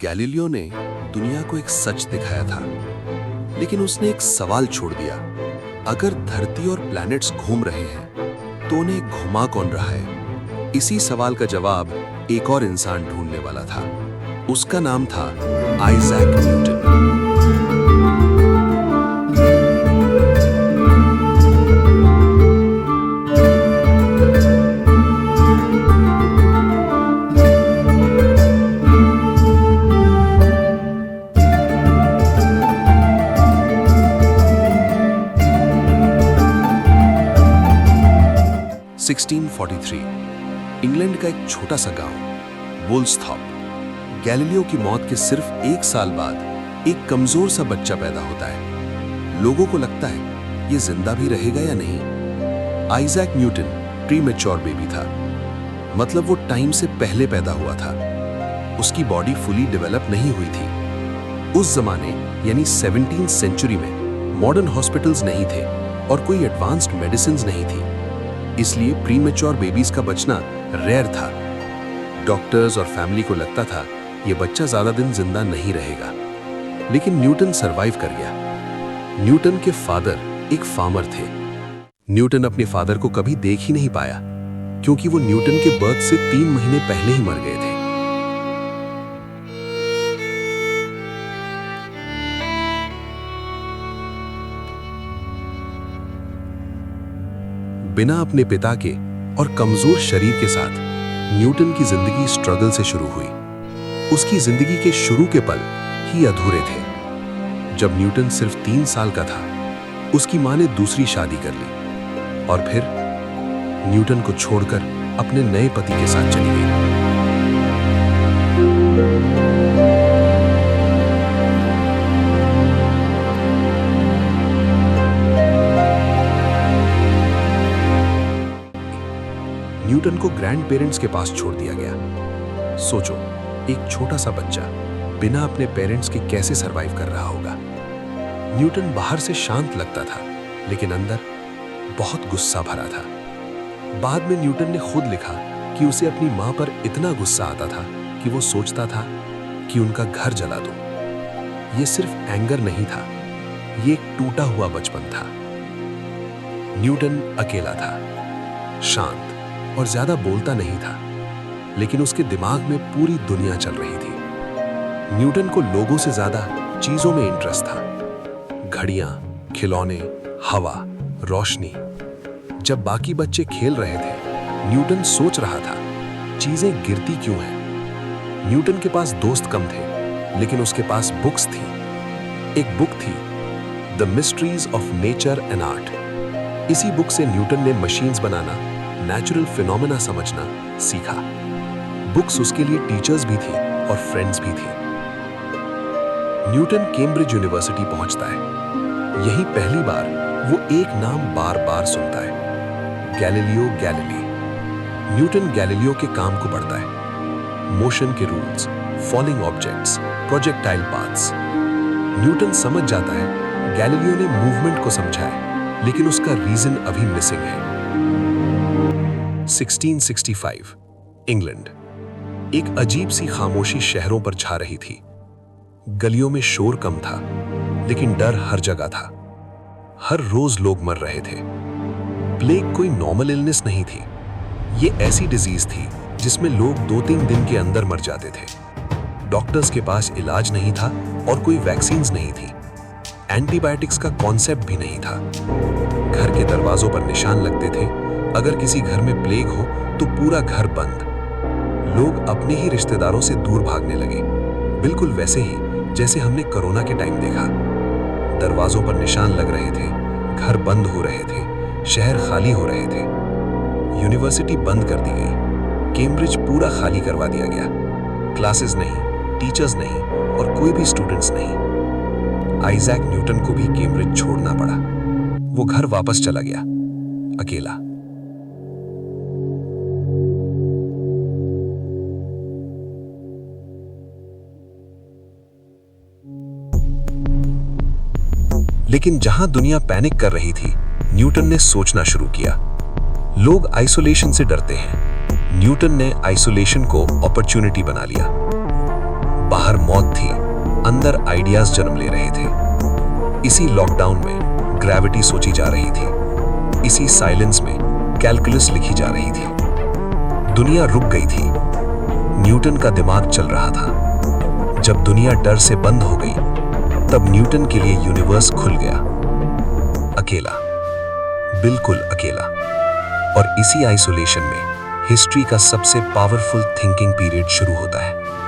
Galileo ने दुनिया को एक सच दिखाया था, लेकिन उसने एक सवाल छोड़ दिया। अगर धरती और प्लैनेट्स घूम रहे हैं तो उन्हें घुमा कौन रहा है? इसी सवाल का जवाब एक और इंसान ढूंढने वाला था। उसका नाम था आइजैक न्यूटन। 1643 इंग्लैंड का एक छोटा सा गांव वुल्सथॉर्प। गैलीलियो की मौत के सिर्फ एक साल बाद एक कमजोर सा बच्चा पैदा होता है। लोगों को लगता है ये जिंदा भी रहेगा या नहीं। आइजैक न्यूटन प्रीमेच्योर बेबी था, मतलब वो टाइम से पहले पैदा हुआ था। उसकी बॉडी फुली डेवलप नहीं हुई थी। उस जमाने यानी 17th सेंचुरी में मॉडर्न हॉस्पिटल्स नहीं थे और कोई एडवांस्ड मेडिसिन्स नहीं थी, इसलिए प्रीमेच्योर बेबीज का बचना रेयर था। डॉक्टर्स और फैमिली को लगता था ये बच्चा ज्यादा दिन जिंदा नहीं रहेगा, लेकिन न्यूटन सरवाइव कर गया। न्यूटन के फादर एक फार्मर थे। न्यूटन अपने फादर को कभी देख ही नहीं पाया, क्योंकि वो न्यूटन के बर्थ से 3 महीने पहले ही मर गए थे। बिना अपने पिता के और कमजोर शरीर के साथ न्यूटन की जिंदगी स्ट्रगल से शुरू हुई। उसकी जिंदगी के शुरू के पल ही अधूरे थे। जब न्यूटन सिर्फ 3 साल का था, उसकी मां ने दूसरी शादी कर ली और फिर न्यूटन को छोड़कर अपने नए पति के साथ चली गई। न्यूटन को ग्रैंड पेरेंट्स के पास छोड़ दिया गया। सोचो, एक छोटा सा बच्चा बिना अपने पेरेंट्स के कैसे सरवाइव कर रहा होगा। न्यूटन बाहर से शांत लगता था, लेकिन अंदर बहुत गुस्सा भरा था। बाद में न्यूटन ने खुद लिखा कि उसे अपनी मां पर इतना गुस्सा आता था कि वो सोचता था कि उनका घर जला दूं। ये सिर्फ एंगर नहीं था, ये एक टूटा हुआ बचपन था। न्यूटन अकेला था, शांत और ज्यादा बोलता नहीं था, लेकिन उसके दिमाग में पूरी दुनिया चल रही थी। न्यूटन को लोगों से ज्यादा चीजों में इंटरेस्ट था। घड़ियां, खिलौने, हवा, रोशनी। जब बाकी बच्चे खेल रहे थे, न्यूटन सोच रहा था, चीजें गिरती क्यों हैं? न्यूटन के पास दोस्त कम थे, लेकिन उसके पास बुक्स थी। एक बुक थी, the mysteries of nature and art. इसी बुक से न्यूटन ने मशीन्स बनाना, नेचुरल फिनोमेना समझना सीखा। बुक्स उसके लिए टीचर्स भी थी और फ्रेंड्स भी थी। न्यूटन कैम्ब्रिज यूनिवर्सिटी पहुंचता है। यही पहली बार वो एक नाम बार बार सुनता है, गैलीलियो गैलीली। न्यूटन गैलीलियो के काम को पढ़ता है, मोशन के rules, falling objects, projectile paths. Newton समझ जाता है गैलीलियो ने मूवमेंट को समझा है, लेकिन उसका रीजन अभी मिसिंग है। 1665 इंग्लैंड। एक अजीब सी खामोशी शहरों पर छा रही थी। गलियों में शोर कम था, लेकिन डर हर जगह था। हर रोज लोग मर रहे थे। प्लेग कोई नॉर्मल इलनेस नहीं थी। ये ऐसी डिजीज थी जिसमें लोग 2-3 दिन के अंदर मर जाते थे। डॉक्टर्स के पास इलाज नहीं था और कोई वैक्सीन्स नहीं थी। एंटीबायोटिक्स का कॉन्सेप्ट भी नहीं था। घर के दरवाजों पर निशान लगते थे, अगर किसी घर में प्लेग हो तो पूरा घर बंद। लोग अपने ही रिश्तेदारों से दूर भागने लगे, बिल्कुल वैसे ही जैसे हमने कोरोना के टाइम देखा। दरवाजों पर निशान लग रहे थे, घर बंद हो रहे थे, शहर खाली हो रहे थे। यूनिवर्सिटी बंद कर दी गई। कैम्ब्रिज पूरा खाली करवा दिया गया। क्लासेस नहीं, टीचर्स नहीं और कोई भी स्टूडेंट्स नहीं। आइजैक न्यूटन को भी कैम्ब्रिज छोड़ना पड़ा। वो घर वापस चला गया, अकेला। लेकिन जहां दुनिया पैनिक कर रही थी, न्यूटन ने सोचना शुरू किया। लोग आइसोलेशन से डरते हैं, न्यूटन ने आइसोलेशन को अपॉर्चुनिटी बना लिया। बाहर मौत थी, अंदर आइडियाज जन्म ले रहे थे। इसी लॉकडाउन में ग्रेविटी सोची जा रही थी, इसी साइलेंस में कैलकुलस लिखी जा रही थी। दुनिया रुक गई थी, न्यूटन का दिमाग चल रहा था। जब दुनिया डर से बंद हो गई, तब न्यूटन के लिए यूनिवर्स खुल गया। अकेला, बिल्कुल अकेला। और इसी आइसोलेशन में हिस्ट्री का सबसे पावरफुल थिंकिंग पीरियड शुरू होता है।